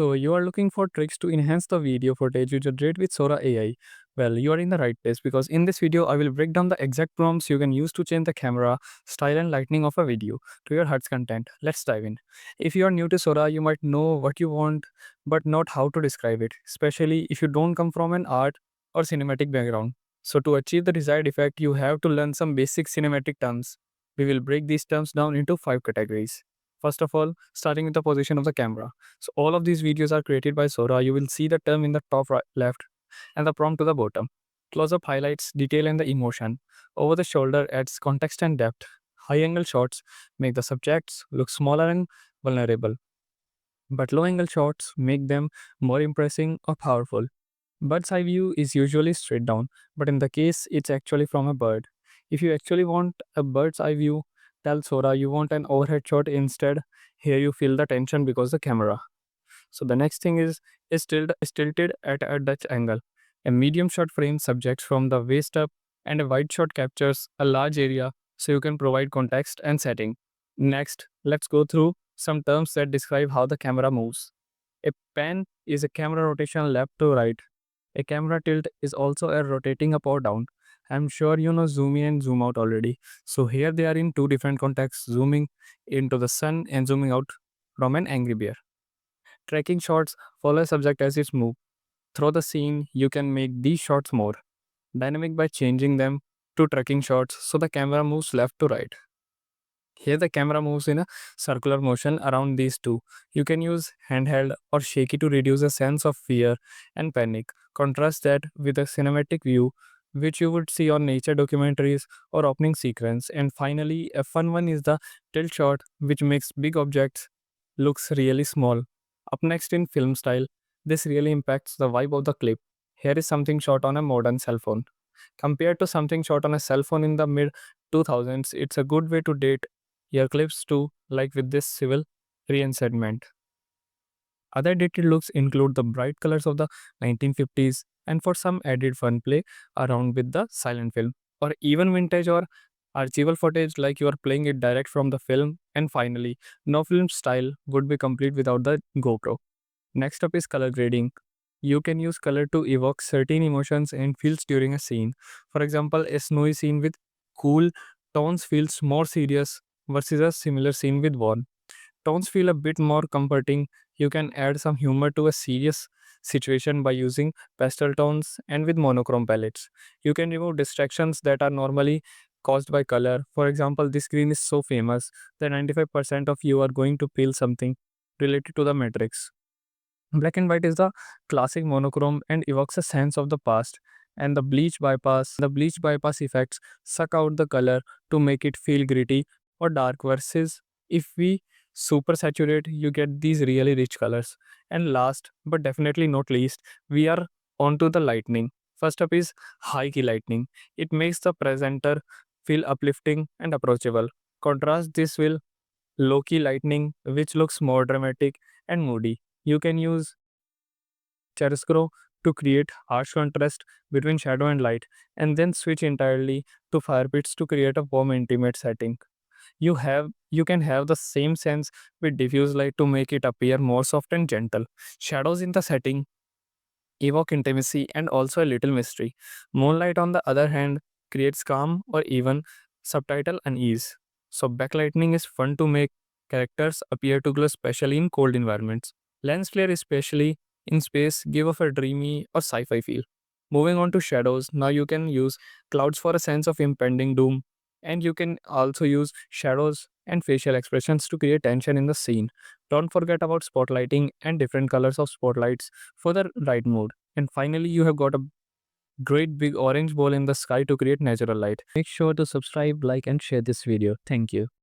So you are looking for tricks to enhance the video footage you generate with Sora AI. Well, you are in the right place because in this video I will break down the exact prompts you can use to change the camera, style and lighting of a video to your heart's content. Let's dive in. If you are new to Sora, you might know what you want but not how to describe it, especially if you don't come from an art or cinematic background. So to achieve the desired effect, you have to learn some basic cinematic terms. We will break these terms down into 5 categories. First of all, starting with the position of the camera. So all of these videos are created by Sora. You will see the term in the top right, left and the prompt to the bottom. Close-up highlights detail and the emotion. Over the shoulder adds context and depth. High-angle shots make the subjects look smaller and vulnerable. But low-angle shots make them more impressive or powerful. Bird's eye view is usually straight down, but in the case it's actually from a bird. If you actually want a bird's eye view, tell Sora you want an overhead shot instead. Here you feel the tension because the camera. So the next thing is tilted at a Dutch angle. A medium shot frames subjects from the waist up, and a wide shot captures a large area so you can provide context and setting. Next, let's go through some terms that describe how the camera moves. A pan is a camera rotation left to right. A camera tilt is also a rotating up or down. I'm sure you know zoom in and zoom out already. So here they are in two different contexts, zooming into the sun and zooming out from an angry bear. Tracking shots follow a subject as it moves. Through the scene, you can make these shots more dynamic by changing them to tracking shots so the camera moves left to right. Here the camera moves in a circular motion around these two. You can use handheld or shaky to reduce a sense of fear and panic. Contrast that with a cinematic view which you would see on nature documentaries or opening sequence. And finally, a fun one is the tilt shot which makes big objects looks really small. Up next in film style, this really impacts the vibe of the clip. Here is something shot on a modern cell phone. Compared to something shot on a cell phone in the mid 2000s, it's a good way to date your clips too, like with this civil reenactment. Other dated looks include the bright colors of the 1950s and for some added fun play around with the silent film or even vintage or archival footage like you are playing it direct from the film. And finally, no film style would be complete without the GoPro. Next up is color grading. You can use color to evoke certain emotions and feels during a scene. For example, a snowy scene with cool tones feels more serious versus a similar scene with warm tones feel a bit more comforting. You can add some humor to a serious situation by using pastel tones and with monochrome palettes. You can remove distractions that are normally caused by color. For example, this screen is so famous that 95% of you are going to feel something related to the matrix. Black and white is the classic monochrome and evokes a sense of the past. And the bleach bypass effects suck out the color to make it feel gritty or dark versus if we super saturate, you get these really rich colors. And last but definitely not least, we are onto the lightning. First up is high key lightning. It makes the presenter feel uplifting and approachable. Contrast this with low key lightning, which looks more dramatic and moody. You can use chiaroscuro to create harsh contrast between shadow and light, and then switch entirely to fire pits to create a warm, intimate setting. You can have the same sense with diffuse light to make it appear more soft and gentle. Shadows in the setting evoke intimacy and also a little mystery. Moonlight, on the other hand, creates calm or even subtitle unease. So, backlighting is fun to make characters appear to glow, especially in cold environments. Lens flare, especially in space, give off a dreamy or sci fi feel. Moving on to shadows, now you can use clouds for a sense of impending doom, and you can also use shadows and facial expressions to create tension in the scene. Don't forget about spotlighting and different colors of spotlights for the right mood. And finally, you have got a great big orange ball in the sky to create natural light. Make sure to subscribe, like, and share this video. Thank you.